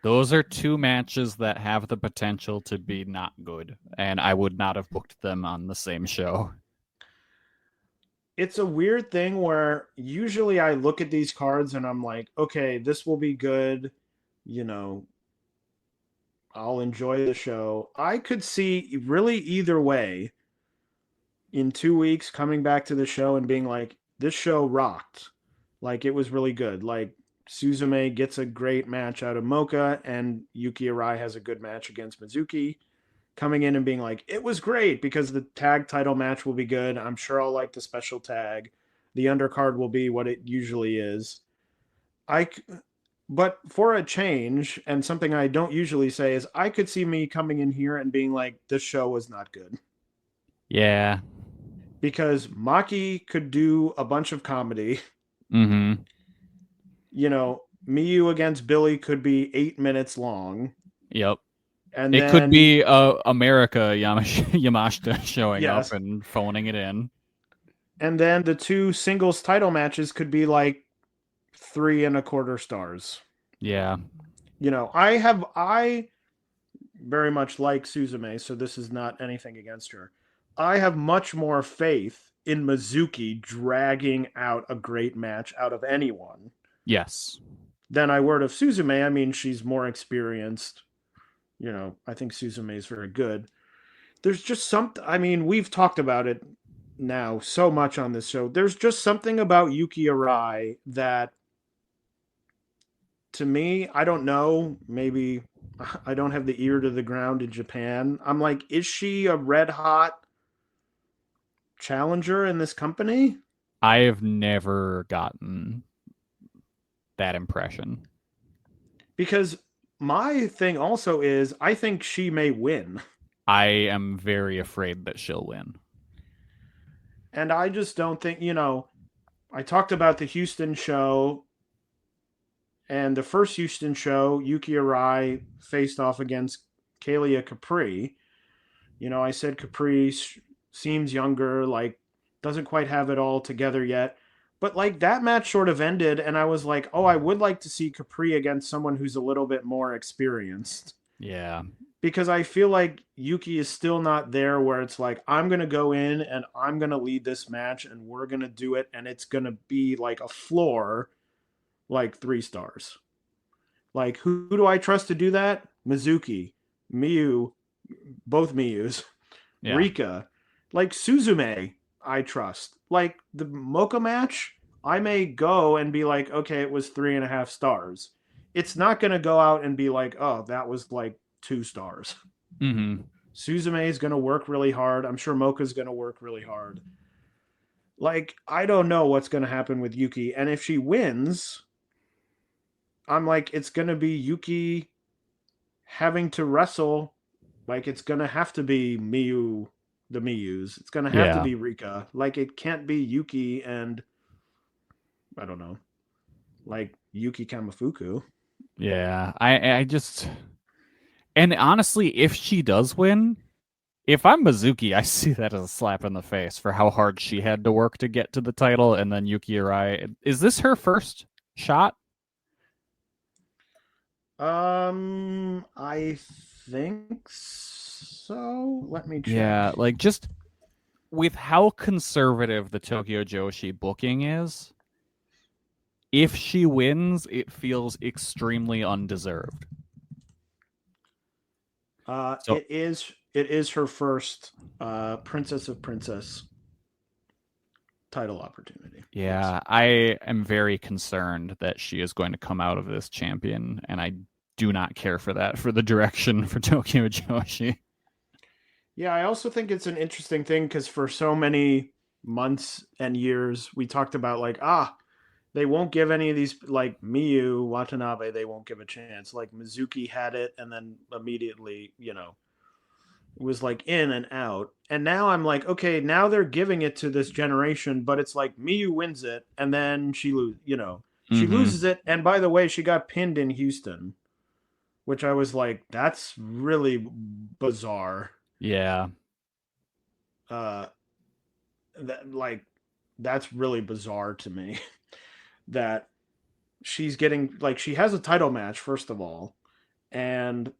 Those are two matches that have the potential to be not good, and I would not have booked them on the same show. It's a weird thing where usually I look at these cards and I'm like, okay, this will be good. You know, I'll enjoy the show. I could see really either way in 2 weeks coming back to the show and being like, this show rocked. Like, it was really good. Like, Suzume gets a great match out of Mocha and Yuki Arai has a good match against Mizuki. Coming in and being like, it was great because the tag title match will be good. I'm sure I'll like the special tag. The undercard will be what it usually is. But for a change, and something I don't usually say, is I could see me coming in here and being like, this show was not good. Yeah. Because Maki could do a bunch of comedy. Mm-hmm. You know, Miyu against Billy could be 8 minutes long. Yep. And it could be America Yamashita showing up and phoning it in. And then the two singles title matches could be like 3.25 stars. Yeah. You know, I very much like Suzume, so this is not anything against her. I have much more faith in Mizuki dragging out a great match out of anyone. Yes. Than I would of Suzume. I mean, she's more experienced. You know, I think Suzume is very good. There's just something, I mean, we've talked about it now so much on this show. There's just something about Yuki Arai that, to me, I don't know, maybe I don't have the ear to the ground in Japan. I'm like, is she a red hot challenger in this company? I have never gotten that impression. Because my thing also is, I think she may win. I am very afraid that she'll win. And I just don't think, I talked about the Houston show, and the first Houston show, Yuki Arai faced off against Kalia Capri. I said Capri seems younger, like doesn't quite have it all together yet. But like that match sort of ended, and I was like, oh, I would like to see Capri against someone who's a little bit more experienced. Yeah. Because I feel like Yuki is still not there where it's like, I'm going to go in and I'm going to lead this match and we're going to do it. And it's going to be like a floor, like 3 stars. Like, who do I trust to do that? Mizuki, Miyu, both Miyus, Yeah. Rika, like Suzume, I trust. Like the Mocha match, I may go and be like, okay, it was 3.5 stars. It's not going to go out and be like, oh, that was like 2 stars. Mm-hmm. Suzume is going to work really hard. I'm sure Mocha's going to work really hard. Like, I don't know what's going to happen with Yuki. And if she wins, I'm like, it's going to be Yuki having to wrestle. Like, it's going to have to be Miyu, the Miyus. It's going to have to be Rika. Like, it can't be Yuki and, I don't know, like Yuki Kamifuku. Yeah. I just... And honestly, if she does win, if I'm Mizuki, I see that as a slap in the face for how hard she had to work to get to the title. And then Yuki Arai, is this her first shot? I think so. Let me check. Yeah, like just with how conservative the Tokyo Joshi booking is, if she wins, it feels extremely undeserved. It is her first Princess of Princess title opportunity. Yeah, Yes. I am very concerned that she is going to come out of this champion, and I do not care for that, for the direction for Tokyo Joshi. Yeah, I also think it's an interesting thing because for so many months and years, we talked about like, they won't give any of these, like Miyu, Watanabe, they won't give a chance. Like Mizuki had it and then immediately, was like in and out. And now I'm like, okay, now they're giving it to this generation, but it's like Miyu wins it and then she loses it. And by the way, she got pinned in Houston, which I was like, that's really bizarre. Yeah. That's really bizarre to me. That she's getting, like, she has a title match, first of all, and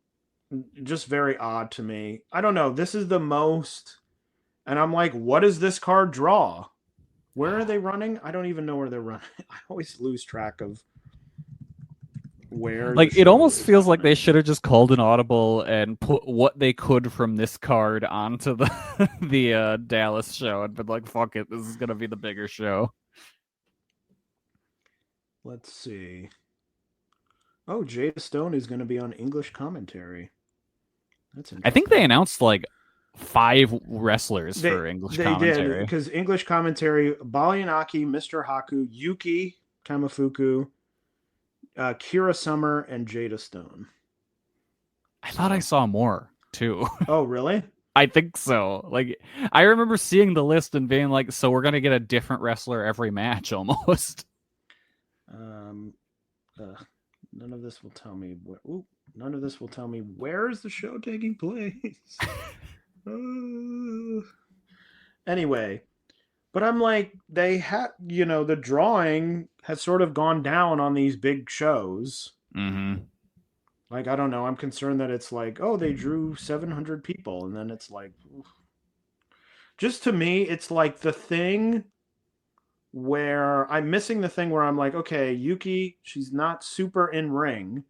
just very odd to me. I don't know. This is the most, and I'm like, what does this card draw? Where are they running? I don't even know where they're running. I always lose track of where. Like, it almost feels like they should have just called an audible and put what they could from this card onto the Dallas show and been like, fuck it, this is going to be the bigger show. Let's see. Oh, Jada Stone is going to be on English commentary. That's interesting. I think they announced like 5 wrestlers for English commentary. They did, because English commentary, Balianaki, Mr. Haku, Yuki Kamifuku, Kira Summer, and Jada Stone. I thought I saw more, too. Oh, really? I think so. Like, I remember seeing the list and being like, so we're going to get a different wrestler every match, almost. None of this will tell me none of this will tell me where is the show taking place. Anyway, but I'm like, they had, the drawing has sort of gone down on these big shows. Mm-hmm. Like, I don't know. I'm concerned that it's like, oh, they drew 700 people, and then it's like, oof. Just to me, it's like the thing where I'm missing the thing where I'm like, okay, Yuki, she's not super in ring,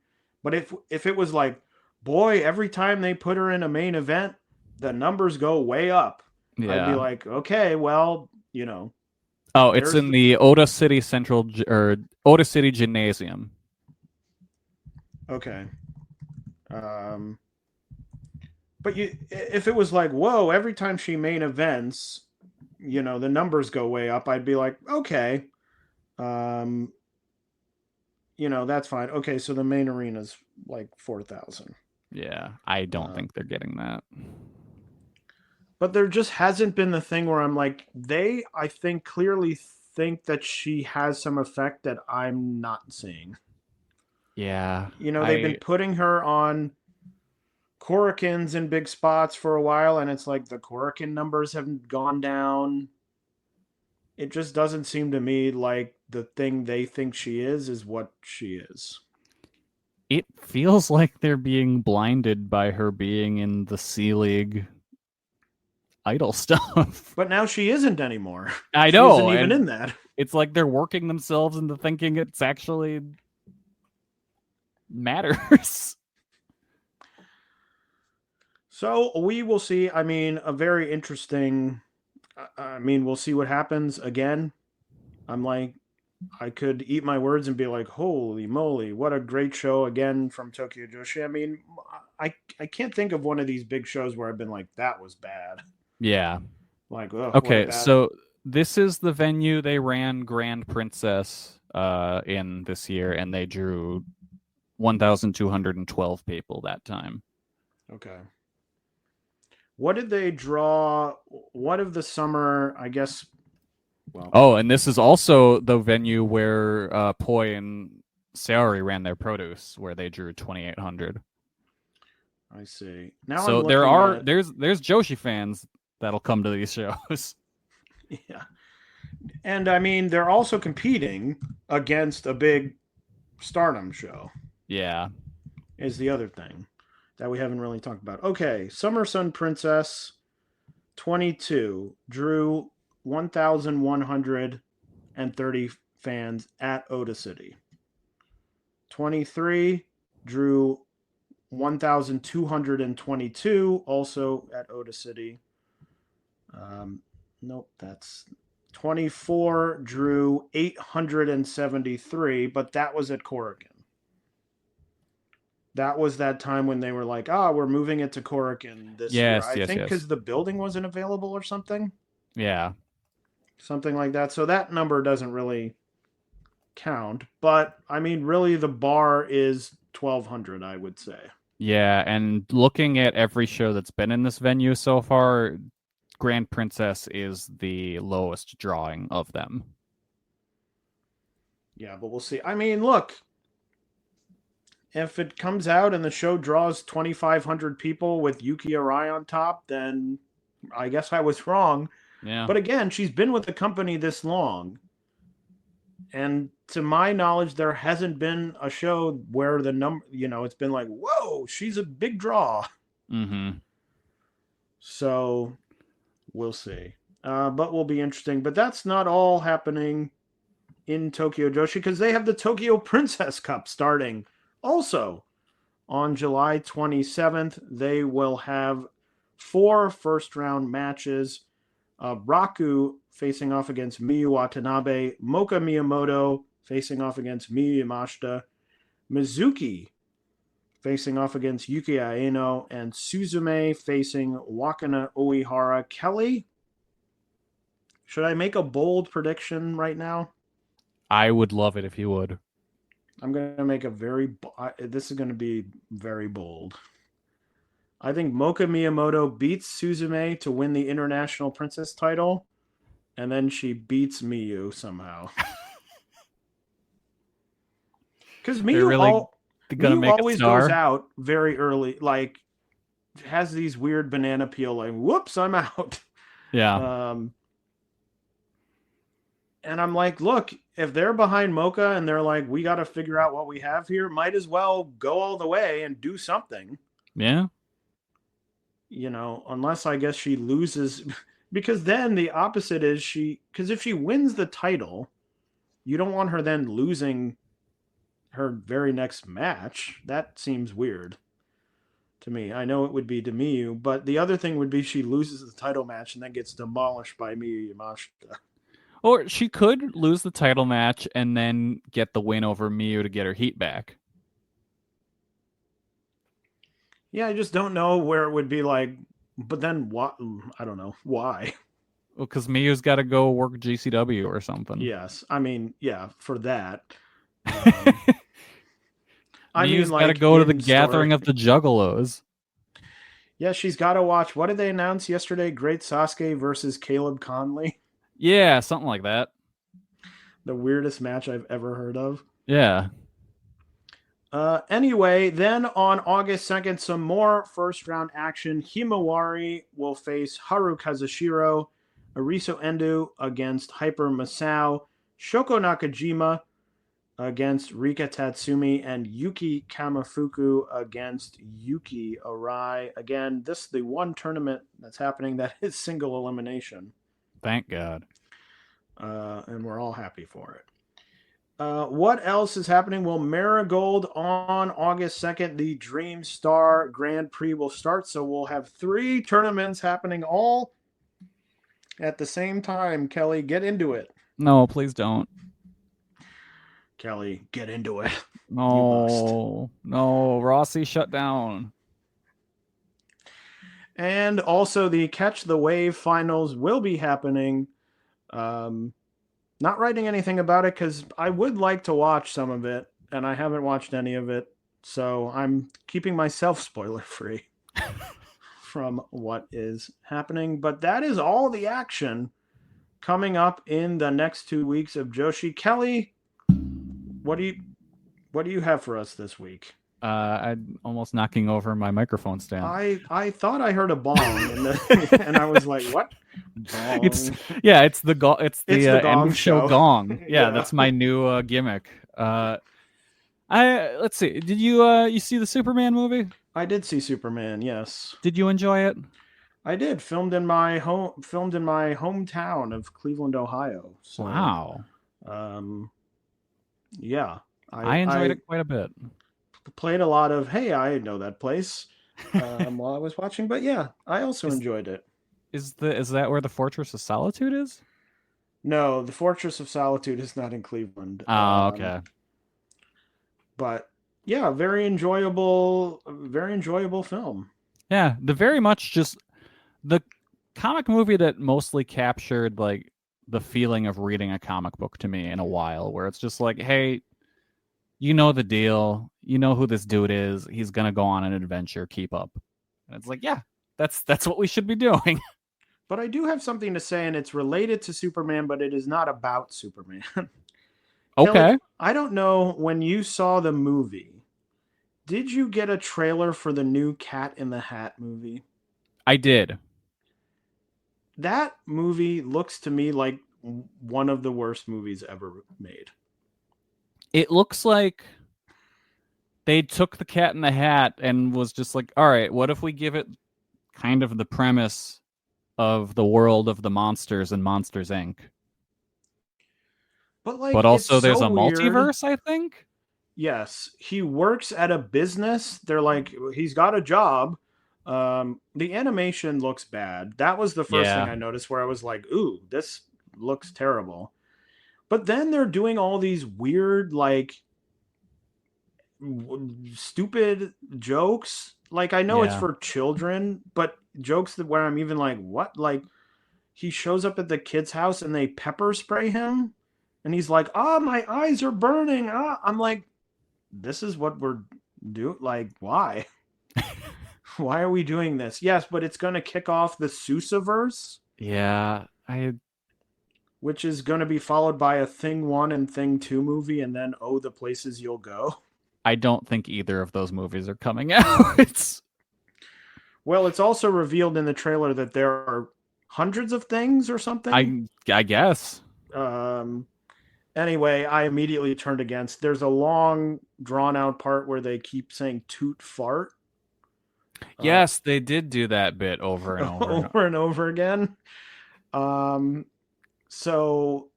but if it was like, boy, every time they put her in a main event, the numbers go way up. Yeah. I'd be like, okay, well, Oh, it's in the Oda City Oda City Gymnasium. Okay. But if it was like, whoa, every time she main events, the numbers go way up, I'd be like, okay. that's fine. Okay, so the main arena's like 4,000. Yeah, I don't think they're getting that. But there just hasn't been the thing where I'm like, I think, clearly think that she has some effect that I'm not seeing. Yeah. They've been putting her on Korakuens in big spots for a while, and it's like the Korakuen numbers have gone down. It just doesn't seem to me like the thing they think she is what she is. It feels like they're being blinded by her being in the C-League idol stuff. But now she isn't anymore. I know. She isn't even in that. It's like they're working themselves into thinking it's actually matters. So we will see. I mean, a very interesting... we'll see what happens again. I'm like, I could eat my words and be like, holy moly, what a great show again from Tokyo Joshi. I mean, I can't think of one of these big shows where I've been like, that was bad. Yeah. Like, ugh, okay, so this is the venue they ran Grand Princess in this year, and they drew 1,212 people that time. Okay. What did they draw? What of the summer, I guess... Well, oh, and this is also the venue where Poi and Saori ran their produce, where they drew 2,800. I see. Now so there's Joshi fans that'll come to these shows. Yeah, and I mean they're also competing against a big Stardom show. Yeah, is the other thing that we haven't really talked about. Okay, Summer Sun Princess 22 drew 1,130 fans at Oda City. 23 drew 1,222 also at Oda City. Nope, that's 24 drew 873, but that was at Korakuen. That was that time when they were like, we're moving it to Korakuen this year. I think because the building wasn't available or something. Yeah. Something like that. So that number doesn't really count. But, I mean, really the bar is 1,200, I would say. Yeah, and looking at every show that's been in this venue so far, Grand Princess is the lowest drawing of them. Yeah, but we'll see. I mean, look, if it comes out and the show draws 2,500 people with Yuki Arai on top, then I guess I was wrong. Yeah. But again, she's been with the company this long. And to my knowledge, there hasn't been a show where the number, it's been like, whoa, she's a big draw. Mm-hmm. So we'll see. But will be interesting. But that's not all happening in Tokyo Joshi because they have the Tokyo Princess Cup starting also on July 27th. They will have 4 first-round matches. Raku facing off against Miyu Watanabe, Moka Miyamoto facing off against Miyu Yamashita, Mizuki facing off against Yuki Aeno, and Suzume facing Wakana Oihara. Kelly, should I make a bold prediction right now? I would love it if you would. I'm going to make this is going to be very bold. I think Moka Miyamoto beats Suzume to win the International Princess title, and then she beats Miyu somehow. Because Miyu, always goes out very early, like, has these weird banana peel, like, whoops, I'm out. Yeah. And I'm like, look, if they're behind Moka and they're like, we got to figure out what we have here, might as well go all the way and do something. Yeah. Unless I guess she loses, because then the opposite is because if she wins the title, you don't want her then losing her very next match. That seems weird to me. I know it would be to Miyu, but the other thing would be she loses the title match and then gets demolished by Miyu Yamashita. Or she could lose the title match and then get the win over Miyu to get her heat back. Yeah, I just don't know where it would be like, but then what? I don't know. Why? Well, because Miyu's got to go work GCW or something. Yes. I mean, yeah, for that. I Miu's mean, got to like, go to the in gathering story. of the Juggalos. Yeah, she's got to watch. What did they announce yesterday? Great Sasuke versus Caleb Conley. Yeah, something like that. The weirdest match I've ever heard of. Yeah. Anyway, then on August 2nd, some more first round action. Himawari will face Haru Kazushiro, Ariso Endo against Hyper Masao, Shoko Nakajima against Rika Tatsumi, and Yuki Kamafuku against Yuki Arai. Again, this is the one tournament that's happening that is single elimination. Thank God. And we're all happy for it. What else is happening? Well, Marigold on August 2nd, the Dream Star Grand Prix will start. So we'll have 3 tournaments happening all at the same time. Kelly, get into it. No, please don't. Kelly, get into it. No, Rossi shut down. And also the Catch the Wave finals will be happening. Not writing anything about it because I would like to watch some of it, and I haven't watched any of it. So I'm keeping myself spoiler free from what is happening. But that is all the action coming up in the next 2 weeks of Joshi. Kelly, what do you have for us this week? I'm almost knocking over my microphone stand. I thought I heard a bong and I was like, what? Bong. It's the gong end show gong. Yeah, Yeah. that's my new gimmick. Let's see. Did you see the Superman movie? I did see Superman, yes. Did you enjoy it? I did. Filmed in my hometown of Cleveland, Ohio. So, Wow. Yeah. I enjoyed it quite a bit. Played a lot of, hey, I know that place while I was watching. But yeah, I also enjoyed it. Is that where the Fortress of Solitude is? No, the Fortress of Solitude is not in Cleveland. Oh, okay. But yeah, very enjoyable film. Yeah, the very much just the comic movie that mostly captured like the feeling of reading a comic book to me in a while, where it's just like, hey, you know the deal, you know who this dude is, he's gonna go on an adventure, keep up. And it's like, yeah, that's what we should be doing. But I do have something to say, and it's related to Superman, but it is not about Superman. Okay. Kelly, I don't know, when you saw the movie, did you get a trailer for the new Cat in the Hat movie? I did. That movie looks to me like one of the worst movies ever made. It looks like they took the Cat in the Hat and was just like, all right, what if we give it kind of the premise of the world of the monsters and Monsters, Inc.? But also there's a multiverse, I think? Yes. He works at a business. They're like, he's got a job. The animation looks bad. That was the first thing I noticed, where I was like, ooh, this looks terrible. But then they're doing all these weird, like, stupid jokes. Like, I know it's for children, but jokes where I'm even like, what? Like, he shows up at the kid's house and they pepper spray him. And he's like, my eyes are burning. I'm like, this is what we're doing. Like, why? Why are we doing this? Yes, but it's going to kick off the Sousaverse. Yeah, which is going to be followed by a Thing 1 and Thing 2 movie, and then the Places You'll Go. I don't think either of those movies are coming out. Well, it's also revealed in the trailer that there are hundreds of things or something. I guess. Anyway, I immediately turned against. There's a long, drawn-out part where they keep saying toot fart. Yes, they did do that bit over and over. Over and over again. So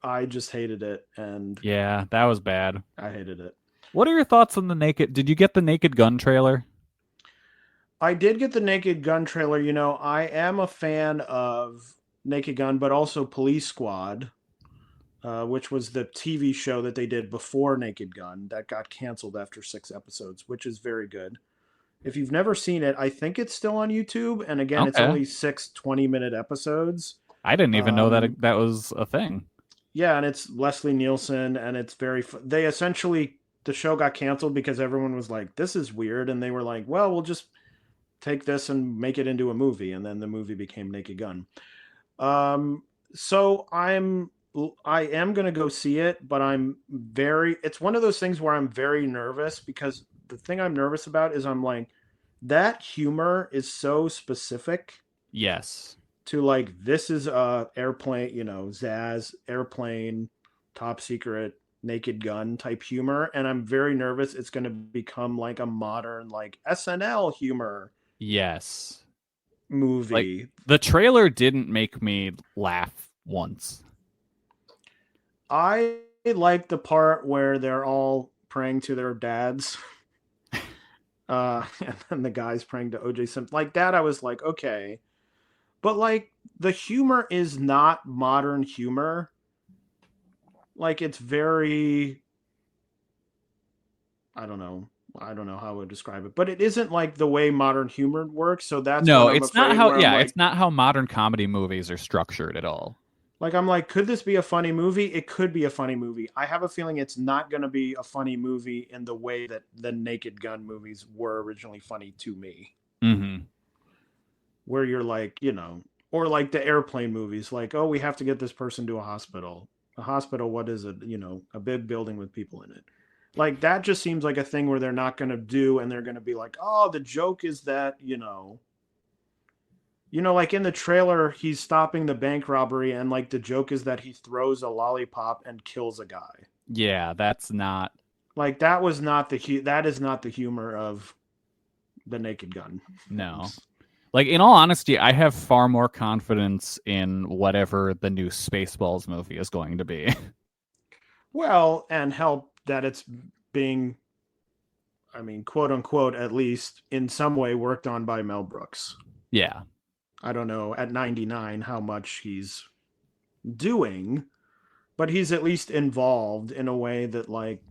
I just hated it. And yeah, that was bad. I hated it. What are your thoughts on did you get the Naked Gun trailer? I did get the Naked Gun trailer. You know, I am a fan of Naked Gun, but also Police Squad, which was the TV show that they did before Naked Gun that got canceled after 6 episodes, which is very good. If you've never seen it, I think it's still on YouTube. And again, It's only 6 20-minute episodes. I didn't even know that was a thing. Yeah, and it's Leslie Nielsen, and it's very... They essentially the show got canceled because everyone was like, this is weird. And they were like, well, we'll just take this and make it into a movie. And then the movie became Naked Gun. So I am going to go see it, but it's one of those things where I'm very nervous because the thing I'm nervous about is I'm like, that humor is so specific. Yes. To like, this is a airplane, Zaz, airplane, top secret, Naked Gun type humor. And I'm very nervous it's going to become like a modern, like SNL humor. Yes. Movie. Like, the trailer didn't make me laugh once. I like the part where they're all praying to their dads. And then the guy's praying to OJ Simpson. Like that, I was like, okay. But like the humor is not modern humor. Like it's very, I don't know how I would describe it, but it isn't like the way modern humor works. So that's it's not how. Yeah, it's not how modern comedy movies are structured at all. Like I'm like, could this be a funny movie? It could be a funny movie. I have a feeling it's not going to be a funny movie in the way that the Naked Gun movies were originally funny to me. Mm-hmm. Where you're like, or like the airplane movies, like, oh, we have to get this person to a hospital. A hospital, what is it? A big building with people in it. Like that just seems like a thing where they're not going to do, and they're going to be like, oh, the joke is that, like in the trailer, he's stopping the bank robbery, and like the joke is that he throws a lollipop and kills a guy. Yeah, that's not like that is not the humor of the Naked Gun. No. Like, in all honesty, I have far more confidence in whatever the new Spaceballs movie is going to be. Well, and help that it's being, quote unquote, at least in some way worked on by Mel Brooks. Yeah. I don't know at 99 how much he's doing, but he's at least involved in a way that, like,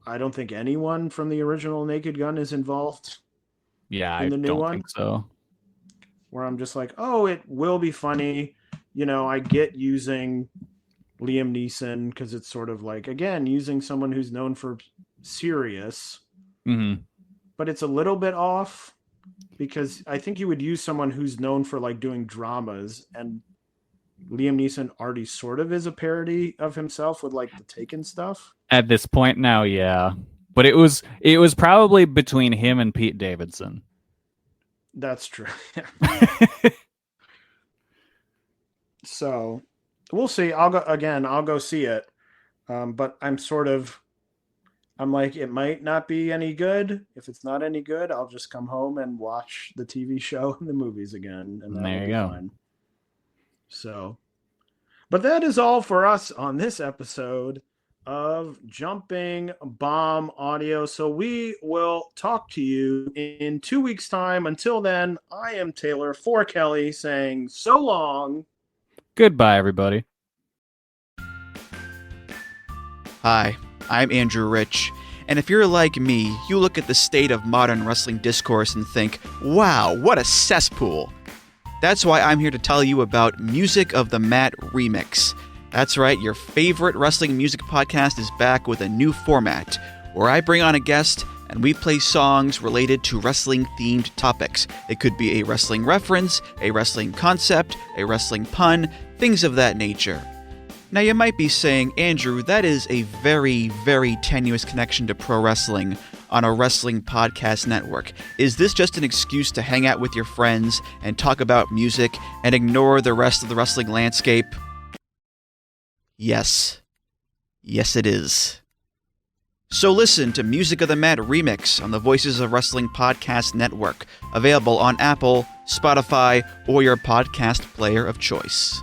I don't think anyone from the original Naked Gun is involved. Yeah, I don't think so. Where I'm just like, oh, it will be funny. I get using Liam Neeson because it's sort of like, again, using someone who's known for serious. Mm-hmm. But it's a little bit off because I think you would use someone who's known for like doing dramas, and Liam Neeson already sort of is a parody of himself with like the Taken stuff. At this point now, yeah. But it was probably between him and Pete Davidson. That's true. So we'll see. I'll go see it. But I'm like, it might not be any good. If it's not any good, I'll just come home and watch the TV show and the movies again. And there you go. Fine. So, but that is all for us on this episode of Jumping Bomb Audio. So we will talk to you in 2 weeks' time. Until then, I am Taylor for Kelly saying so long. Goodbye, everybody. Hi, I'm Andrew Rich, and if you're like me, you look at the state of modern wrestling discourse and think, wow, what a cesspool. That's why I'm here to tell you about Music of the Mat Remix. That's right, your favorite wrestling music podcast is back with a new format, where I bring on a guest and we play songs related to wrestling-themed topics. It could be a wrestling reference, a wrestling concept, a wrestling pun, things of that nature. Now you might be saying, Andrew, that is a very, very tenuous connection to pro wrestling on a wrestling podcast network. Is this just an excuse to hang out with your friends and talk about music and ignore the rest of the wrestling landscape? Yes. Yes, it is. So listen to Music of the Mat Remix on the Voices of Wrestling Podcast Network, available on Apple, Spotify, or your podcast player of choice.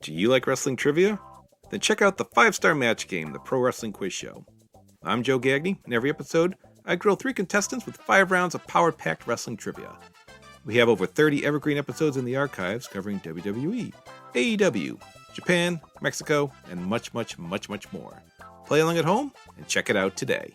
Do you like wrestling trivia? Then check out the 5-Star Match Game, the Pro Wrestling Quiz Show. I'm Joe Gagney. In every episode, I grill 3 contestants with 5 rounds of power-packed wrestling trivia. We have over 30 evergreen episodes in the archives covering WWE, AEW, Japan, Mexico, and much, much, much, much more. Play along at home and check it out today.